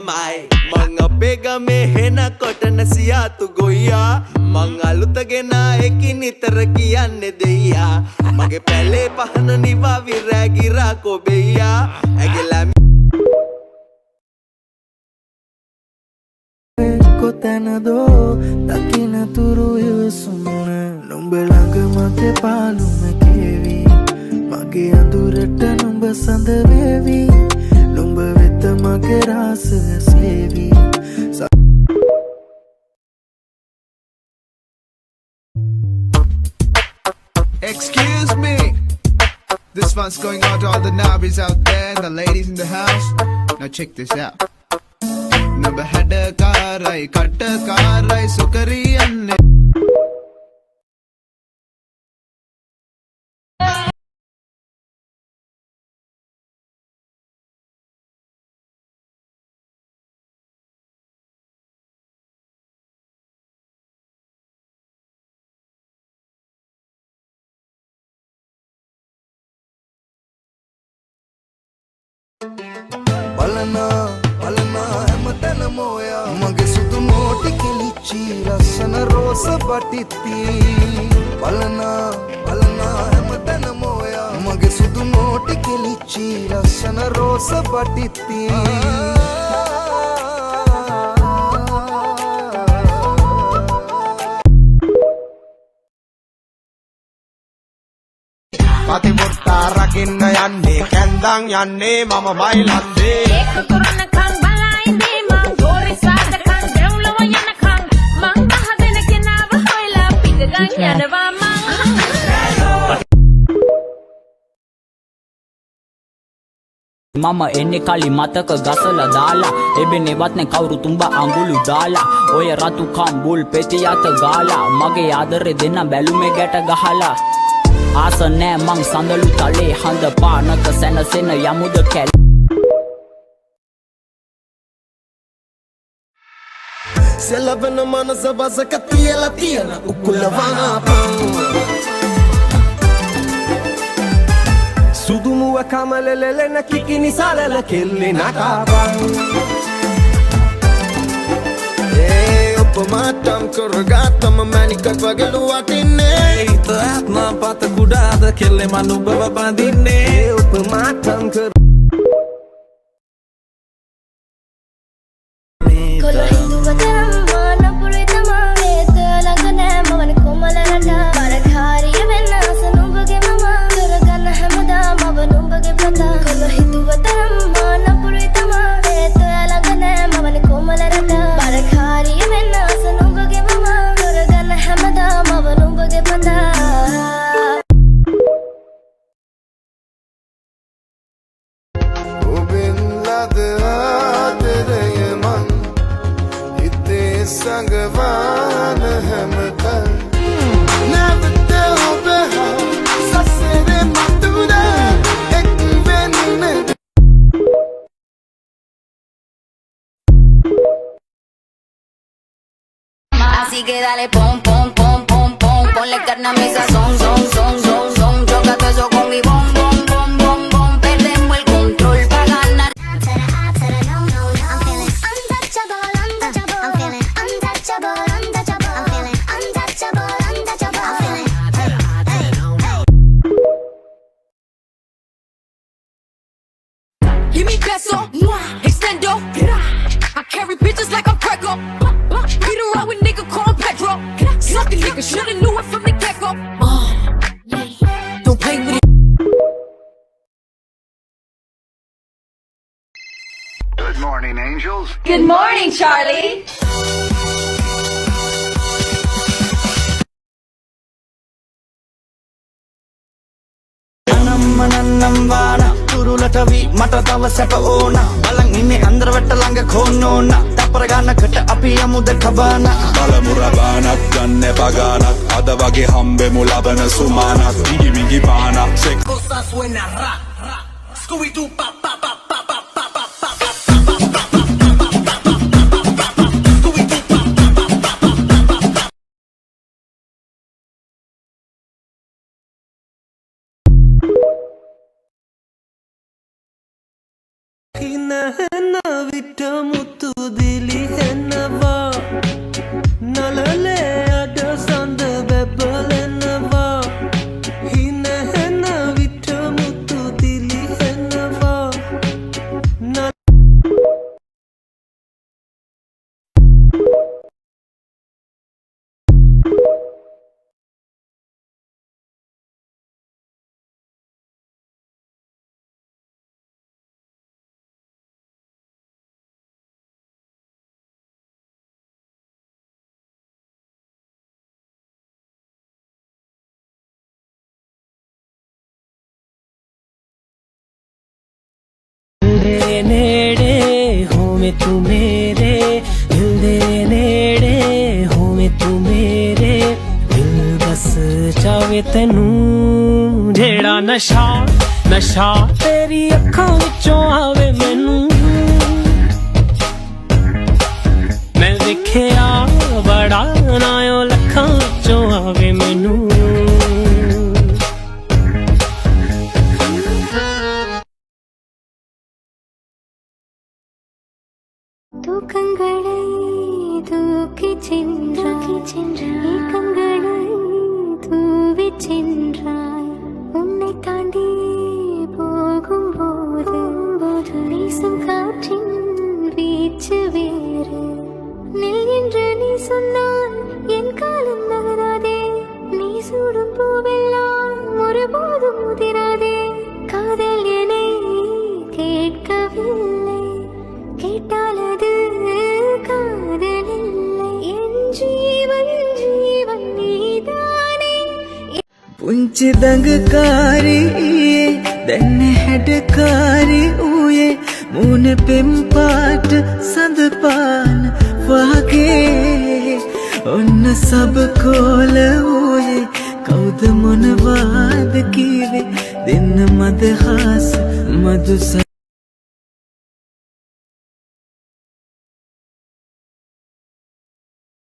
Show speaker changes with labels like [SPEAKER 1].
[SPEAKER 1] Mai Mga pega me hena kotana siya tu goya Mga lutagena ekinitara kiyanne deya Mage pele pahana niva viragira ko beya Agela
[SPEAKER 2] කොතැනදෝ දකින තුරු ඉවසුන්න නුඹ ළඟ මගේ පාලුම කේවි මගේ අඳුරට නුඹ සඳ වේවි නුඹ වෙත මගේ රාසය සේවි
[SPEAKER 3] Excuse me. This one's going out to all the nobbies out there, the ladies in the house. Now check this out. Number had a car, I cut a car, I sukari and
[SPEAKER 2] බලනා බලනා හැමතැන මොයා මගේ සුදු මෝටි කෙලිච්චි ලස්සන රෝස පටිත්ති බලනා බලනා හැමතැන මොයා මගේ සුදු මෝටි කෙලිච්චි ලස්සන රෝස පටිත්ති
[SPEAKER 4] පතිපුත්තා රකින්න යන්නේ කැන්දන් යන්නේ මම මයිලන්දේ
[SPEAKER 5] ඒක කරනකන් බලා ඉඳී මං ගෝරි සාදකන් දෙව්ලව යනකන් මං අහගෙන කෙනාව හොයලා පිටගන් යනවා
[SPEAKER 6] මම එන්නේ කලි මතක ගසලා දාලා එබෙනේවත් කවුරු තුඹ අඟුලු දාලා ඔය රතු කම්බුල් පෙති යත ගාලා මගේ ආදරේ දෙන්න බැලුමේ ගැට ගහලා ආස නෑ මං සඳලු තලේ හඳ පානක සැනසෙන යමුද කැල
[SPEAKER 2] සෙලවෙන මනස වසක තියලා තියෙන උකුලවනාපන් සුදුමුව කමලලෙලෙන කිකිනි සලල කෙල්ලි නටාපන් උපමාටම් කරගත්තම මැනිකක් වගලු වටින්නේ හිත ආත්ම පත කුඩාද කෙල්ලෙ මනුබව බඳින්නේ උපමාටම් කර
[SPEAKER 7] කොළ හිතුවතරම් මාන පුරේ තමා වේත ළඟ නෑ මවන කොමල රට බරකාරිය වෙන්න අස නුඹගේ මම කරගන්න හැමදා මව නුඹගේ පතා කොළ හිතුවතරම් මාන පුරේ තමා වේත ළඟ නෑ මවන කොමල රට බරකාරිය වෙන්න අස නුඹගේ මම කරගන්න හැමදා මව නුඹගේ පතා
[SPEAKER 2] संगवान हमकल नवते हो बेहा ससरे मतुरा एक Ben
[SPEAKER 5] Así que dale pom pom pom pom pom ponle carne a mi sazón son son son son choca todo eso con mi bom bom bom bom bom perdemos el control para ganar
[SPEAKER 8] Give me peso, extendo. I carry bitches like I'm Prego. Beat around with nigga, call him Pedro. Suck a nigga, shoulda knew it from the get-go. Don't play with it.
[SPEAKER 9] Good morning, angels.
[SPEAKER 5] Good morning, Charlie.
[SPEAKER 2] නම්මනන්නම් වාන තුරුලට වී මට තව සැප ඕන බලන් ඉන්නේ අන්දර වැට ළඟ කොන්නෝන තප්පර ගන්නකට අපි යමුද කබාන
[SPEAKER 10] බලමු රබානක් ගන්න පගානක් අද වගේ හම්බෙමු ලබන සුමානක් මිගි මිගි පානක්
[SPEAKER 1] Cosas suena ra ra Scooby-Doo pa pa pa pa pa pa pa pa
[SPEAKER 2] Scooby-Doo විට මුතු දිලි හෙනවා නලලේ අඩ සඳ බැබලෙනවා හින හෙන විට මුතු දිලි හෙනවා नेड़े हो में तू मेरे दिल दे नेड़े हो में तू मेरे दिल बस चावे तेनू जेड़ा नशा नशा तेरी अखां विचों आवे मैनू मैं देखिया बड़ा नायो लखां विचों आवे मैनू
[SPEAKER 7] तू कंगड़े तूकी चिंद्राई कंगड़े तू विचिंद्राई उन्ने तांडी போகும் போது வீசும் காற்றின் வீச்சு வேறு நில் என்று நீ சொன்னால் என் காலம் நகராதே நீ சூடும் பூவெல்லாம் ஒருபோதும் முதிராதே காதல் என்னை கேட்கவில்லை கேட்டால் அது காதலில்லை என் ஜீவன் ஜீவன் நீதானே
[SPEAKER 2] පුංචි දඟකාරී දැන්න හැඩකාරී ඌයේ මූණ පෙම් පාට සඳපාන වගේ ඔන්න සබකෝල ඌයේ කවුද මොනවාද කීවේ දෙන්න මදහස් මදුස